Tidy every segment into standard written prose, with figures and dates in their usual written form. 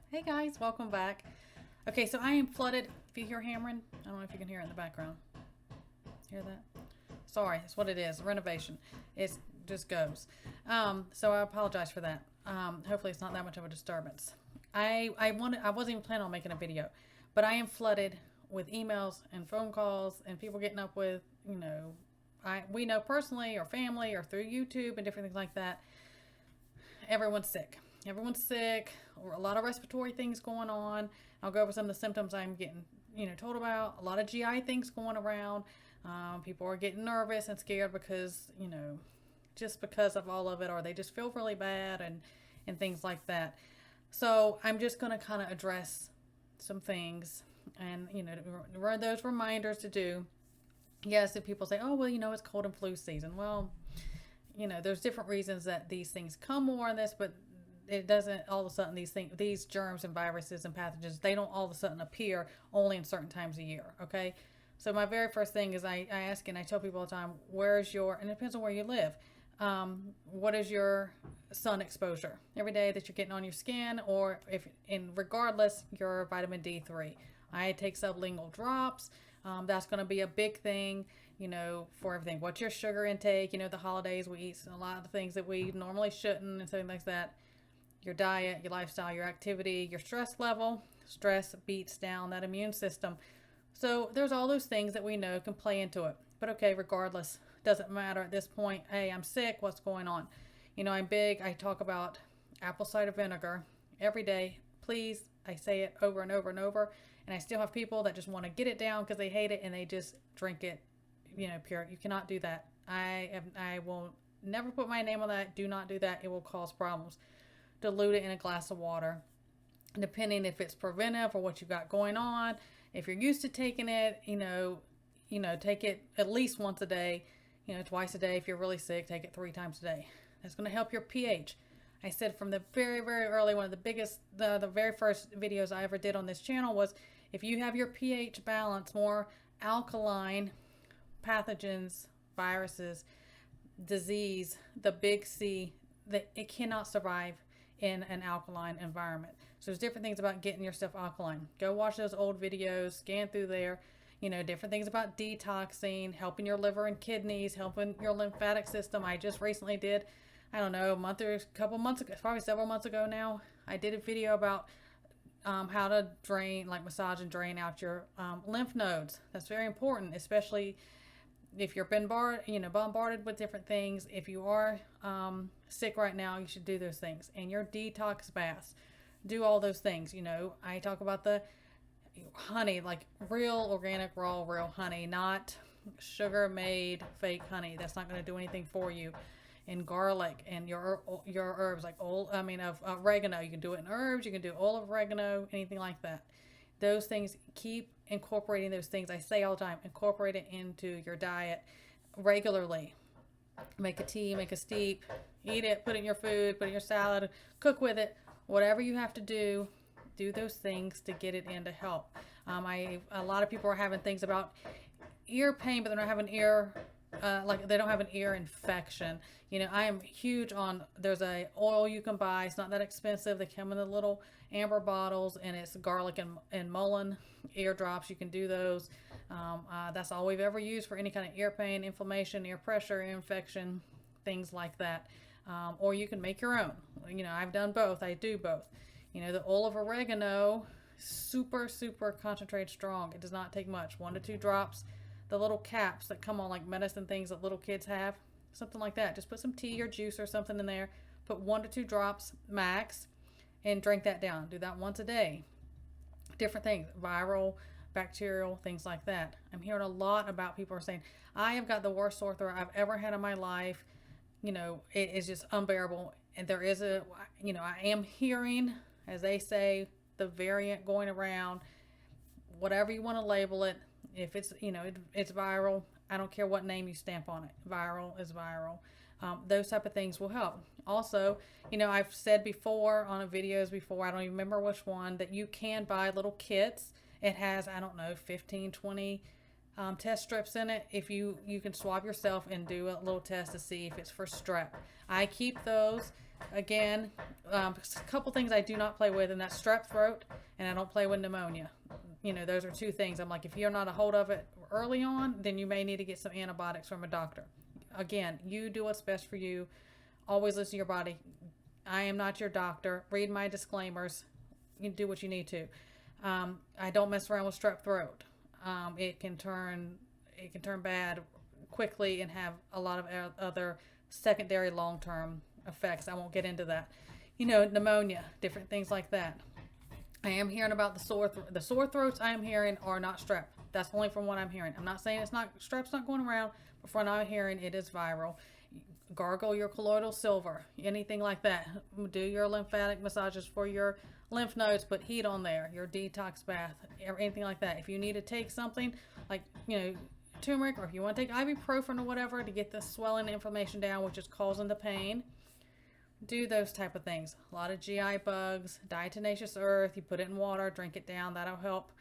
Hey guys, welcome back. Okay, so I am flooded. If you hear hammering, I don't know if you can hear it in the background. Hear that? Sorry, that's what it is. Renovation. It just goes. So I apologize for that. Hopefully it's not that much of a disturbance. I wasn't even planning on making a video, but I am flooded with emails and phone calls and people getting up with, we know personally or family or through YouTube and different things like that. Everyone's sick. Everyone's sick, or a lot of respiratory things going on. I'll go over some of the symptoms I'm getting, told about. A lot of GI things going around. People are getting nervous and scared because, just because of all of it, or they just feel really bad and things like that. So I'm just going to kind of address some things and, run those reminders to do. Yes, if people say, oh, well, it's cold and flu season. Well, there's different reasons that these things come more on this, but it doesn't all of a sudden these germs and viruses and pathogens, they don't all of a sudden appear only in certain times a year. Okay. So my very first thing is I ask and I tell people all the time, where's your, and it depends on where you live. What is your sun exposure every day that you're getting on your skin, or if in regardless your vitamin D3. I take sublingual drops. That's going to be a big thing, for everything. What's your sugar intake? The holidays we eat a lot of things that we normally shouldn't and something like that. Your diet, your lifestyle, your activity, your stress level. Stress beats down that immune system. So there's all those things that we know can play into it. But okay, regardless, doesn't matter at this point. Hey, I'm sick. What's going on? I'm big. I talk about apple cider vinegar every day. Please, I say it over and over and over. And I still have people that just want to get it down because they hate it and they just drink it, pure. You cannot do that. I will never put my name on that. Do not do that. It will cause problems. Dilute it in a glass of water, depending if it's preventive or what you've got going on. If you're used to taking it, take it at least once a day, twice a day. If you're really sick, take it 3 times a day. That's going to help your pH. I said from the very, very early, one of the biggest, the very first videos I ever did on this channel was if you have your pH balance, more alkaline, pathogens, viruses, disease, the big C, that it cannot survive in an alkaline environment. So there's different things about getting your stuff alkaline. Go watch those old videos, scan through there, different things about detoxing, helping your liver and kidneys, helping your lymphatic system. I just recently did, I don't know, a couple months ago, probably several months ago now, I did a video about how to drain, like massage and drain out your lymph nodes. That's very important, especially if you're bombarded with different things. If you are sick right now, you should do those things. And your detox baths, do all those things. I talk about the honey, like real organic, raw, real honey, not sugar made fake honey. That's not going to do anything for you. And garlic and your herbs, like of oregano. You can do it in herbs. You can do oil of oregano, anything like that. Those things, keep incorporating those things. I say all the time, incorporate it into your diet regularly. Make a tea, make a steep, eat it, put it in your food, put it in your salad, cook with it. Whatever you have to do those things to get it in to help. A lot of people are having things about ear pain, but they're not having like they don't have an ear infection. I am huge on, there's a oil you can buy. It's not that expensive. They come in the little amber bottles, and it's garlic and mullein ear drops. You can do those. That's all we've ever used for any kind of ear pain, inflammation, ear pressure, ear infection, things like that. Or you can make your own. I've done both. I do both. The oil of oregano, super, super concentrated, strong. It does not take much. 1 to 2 drops. The little caps that come on like medicine things that little kids have, something like that. Just put some tea or juice or something in there. Put 1 to 2 drops max and drink that down. Do that once a day. Different things, viral, bacterial, things like that. I'm hearing a lot about people are saying, I have got the worst sore throat I've ever had in my life. It is just unbearable. And there is I am hearing, as they say, the variant going around, whatever you want to label it. If it's, it's viral, I don't care what name you stamp on it. Viral is viral. Those type of things will help. Also, I've said before on videos before, I don't even remember which one, that you can buy little kits. It has, I don't know, 15, 20 test strips in it. If you can swab yourself and do a little test to see if it's for strep. I keep those. Again, a couple things I do not play with, and that's strep throat, and I don't play with pneumonia. Those are two things. I'm like, if you're not a hold of it early on, then you may need to get some antibiotics from a doctor. Again, you do what's best for you. Always listen to your body. I am not your doctor. Read my disclaimers. You do what you need to. I don't mess around with strep throat. It can turn bad quickly and have a lot of other secondary long-term effects. I won't get into that. Pneumonia, different things like that. I am hearing about the sore throats. I am hearing are not strep. That's only from what I'm hearing. I'm not saying strep's not going around, but from what I'm hearing, it is viral. Gargle your colloidal silver, anything like that. Do your lymphatic massages for your lymph nodes, put heat on there, your detox bath, anything like that. If you need to take something like, turmeric, or if you want to take ibuprofen or whatever to get the swelling inflammation down, which is causing the pain, do those type of things. A lot of GI bugs, diatomaceous earth, you put it in water, drink it down, that'll help.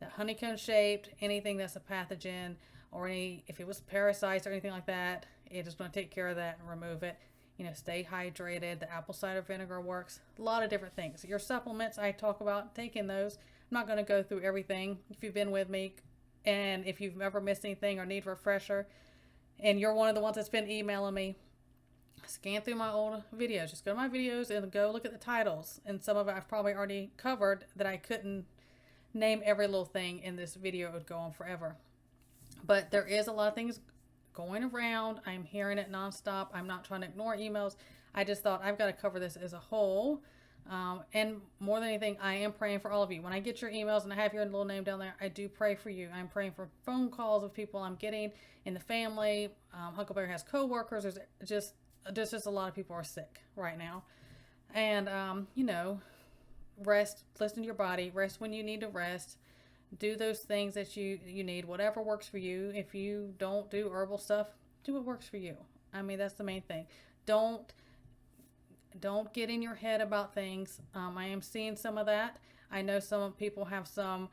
That honeycomb shaped, anything that's a pathogen, or if it was parasites or anything like that, it is going to take care of that and remove it. Stay hydrated. The apple cider vinegar works. A lot of different things. Your supplements, I talk about taking those. I'm not going to go through everything. If you've been with me, and if you've ever missed anything or need a refresher, and you're one of the ones that's been emailing me, scan through my old videos. Just go to my videos and go look at the titles. And some of it I've probably already covered that I couldn't name every little thing in this video. It would go on forever. But there is a lot of things going around. I'm hearing it nonstop. I'm not trying to ignore emails. I just thought I've got to cover this as a whole. And more than anything, I am praying for all of you. When I get your emails and I have your little name down there, I do pray for you. I'm praying for phone calls of people I'm getting in the family. Huckleberry has coworkers. There's just a lot of people are sick right now. And, rest, listen to your body, rest when you need to rest. Do those things that you need, whatever works for you. If you don't do herbal stuff, do what works for you. I mean, that's the main thing. Don't get in your head about things. I am seeing some of that. I know some people have some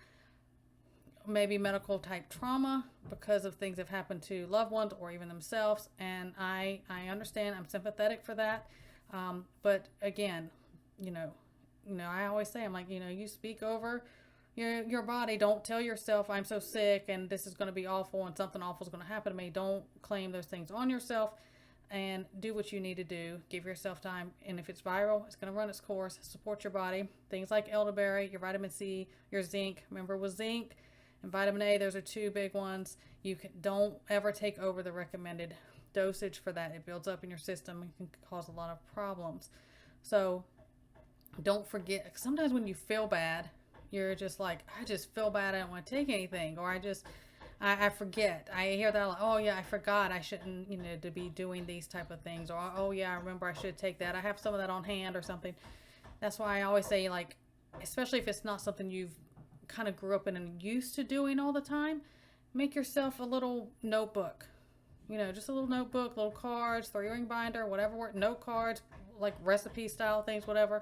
maybe medical type trauma because of things that have happened to loved ones or even themselves. And I understand. I'm sympathetic for that. But again, I always say, I'm like, you speak over your body. Don't tell yourself I'm so sick and this is going to be awful and something awful is going to happen to me. Don't claim those things on yourself, and do what you need to do. Give yourself time. And if it's viral, it's going to run its course. Support your body. Things like elderberry, your vitamin C, your zinc. Remember, with zinc and vitamin A, those are two big ones. Don't ever take over the recommended dosage for that. It builds up in your system and can cause a lot of problems. So don't forget. Sometimes when you feel bad, you're just like, I just feel bad. I don't want to take anything, or I forget. I hear that like, oh yeah, I forgot. I shouldn't, to be doing these type of things, or oh yeah, I remember I should take that. I have some of that on hand or something. That's why I always say, like, especially if it's not something you've kind of grew up in and used to doing all the time, make yourself a little notebook. Just a little notebook, little cards, 3-ring binder, whatever. Note cards, like recipe style things, whatever.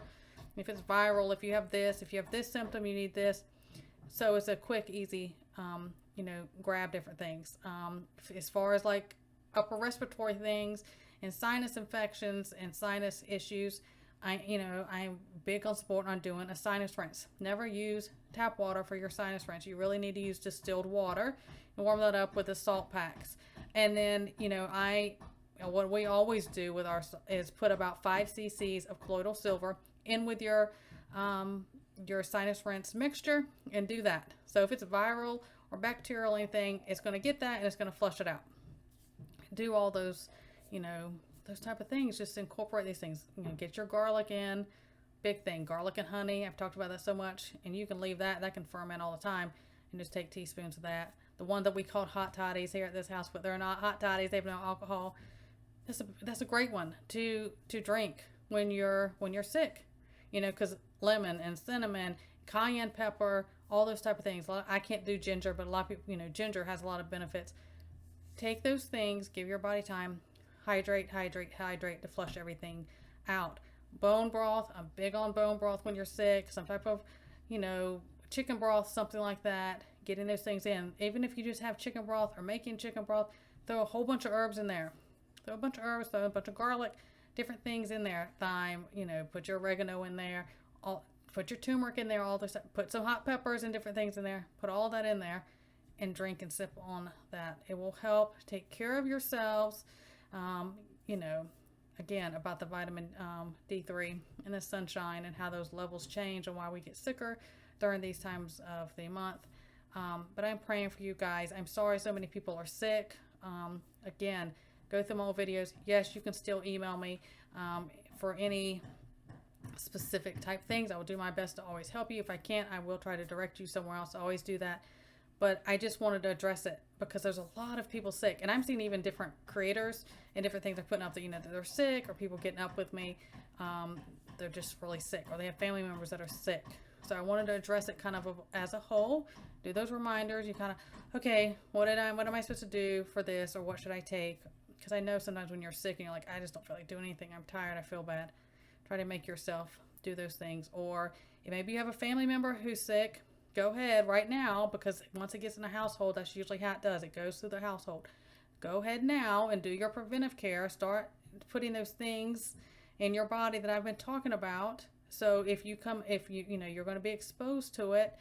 If it's viral, if you have this symptom, you need this. So it's a quick, easy, grab different things. As far as like upper respiratory things and sinus infections and sinus issues, I'm big on support on doing a sinus rinse. Never use tap water for your sinus rinse. You really need to use distilled water and warm that up with the salt packs. And then, what we always do with is put about 5 cc's of colloidal silver in with your sinus rinse mixture and do that. So if it's viral or bacterial or anything, it's going to get that and it's going to flush it out. Do all those, those type of things. Just incorporate these things. Get your garlic in. Big thing, garlic and honey. I've talked about that so much, and you can leave that can ferment all the time, and just take teaspoons of that. The one that we called hot toddies here at this house, but they're not hot toddies. They have no alcohol. That's a great one to drink when you're sick. Because lemon and cinnamon, cayenne pepper, all those type of things. I can't do ginger, but a lot of people, ginger has a lot of benefits. Take those things, give your body time, hydrate to flush everything out. Bone broth, I'm big on bone broth when you're sick. Some type of, chicken broth, something like that. getting those things in. Even if you just have chicken broth or making chicken broth, throw a whole bunch of herbs in there. Throw a bunch of herbs, throw a bunch of garlic, different things in there. Thyme, put your oregano in there. Put your turmeric in there. All this. Put some hot peppers and different things in there. Put all that in there, and drink and sip on that. It will help take care of yourselves. Again, about the vitamin D3 and the sunshine and how those levels change and why we get sicker during these times of the month. But I'm praying for you guys. I'm sorry so many people are sick. Again, go through my old videos. Yes, you can still email me for any specific type things. I will do my best to always help you. If I can't, I will try to direct you somewhere else. I always do that. But I just wanted to address it because there's a lot of people sick. And I'm seeing even different creators and different things they're putting up that, that they're sick, or people getting up with me. They're just really sick, or they have family members that are sick. So I wanted to address it kind of as a whole. Do those reminders. You kind of, okay, what am I supposed to do for this, or what should I take? Because I know sometimes when you're sick and you're like, I just don't feel like doing anything. I'm tired. I feel bad. Try to make yourself do those things. Or maybe you have a family member who's sick. Go ahead right now, because once it gets in the household, that's usually how it does. It goes through the household. Go ahead now and do your preventive care. Start putting those things in your body that I've been talking about. So if you're going to be exposed to it,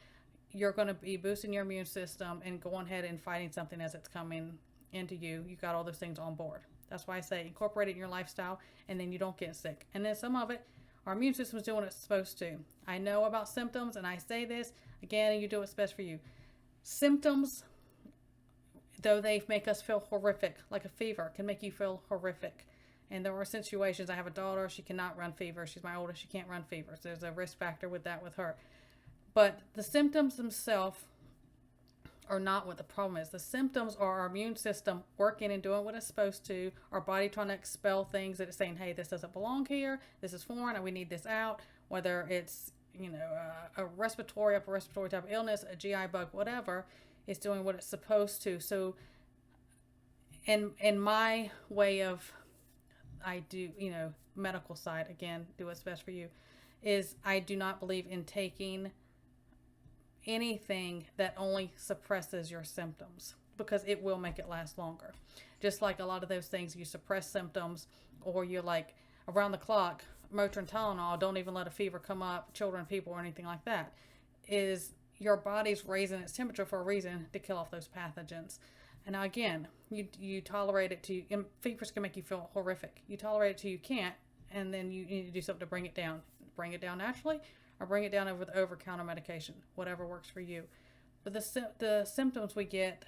you're going to be boosting your immune system and going ahead and fighting something as it's coming into you. You got all those things on board. That's why I say incorporate it in your lifestyle, and then you don't get sick. And then some of it, our immune system is doing what it's supposed to. I know about symptoms, and I say this again, you do what's best for you. Symptoms, though they make us feel horrific, like a fever can make you feel horrific. And there are situations, I have a daughter, she cannot run fever. She's my oldest, she can't run fever. So there's a risk factor with her. But the symptoms themselves are not what the problem is. The symptoms are our immune system working and doing what it's supposed to, our body trying to expel things that it's saying, hey, this doesn't belong here, this is foreign, and we need this out, whether it's a upper respiratory type of illness, a GI bug, whatever, is doing what it's supposed to. So in my way of, I do, medical side, again, do what's best for you, is I do not believe in taking anything that only suppresses your symptoms, because it will make it last longer. Just like a lot of those things, you suppress symptoms, or you're like around the clock, Motrin, Tylenol, don't even let a fever come up, children, people, or anything like that, is your body's raising its temperature for a reason, to kill off those pathogens. And now again, you tolerate it and fevers can make you feel horrific. You tolerate it till you can't, and then you need to do something to bring it down. Bring it down naturally, or bring it down with over-the-counter medication, whatever works for you. But the symptoms we get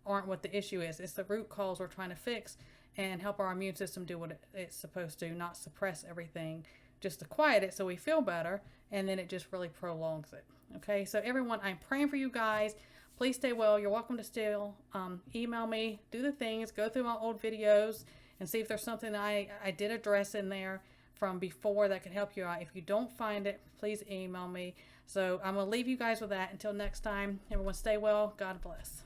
aren't what the issue is. It's the root cause we're trying to fix and help our immune system do what it's supposed to, not suppress everything, just to quiet it so we feel better, and then it just really prolongs it. Okay, so everyone, I'm praying for you guys. Please stay well. You're welcome to still email me, do the things, go through my old videos, and see if there's something I did address in there from before that can help you out. If you don't find it, please email me. So I'm going to leave you guys with that. Until next time, everyone stay well. God bless.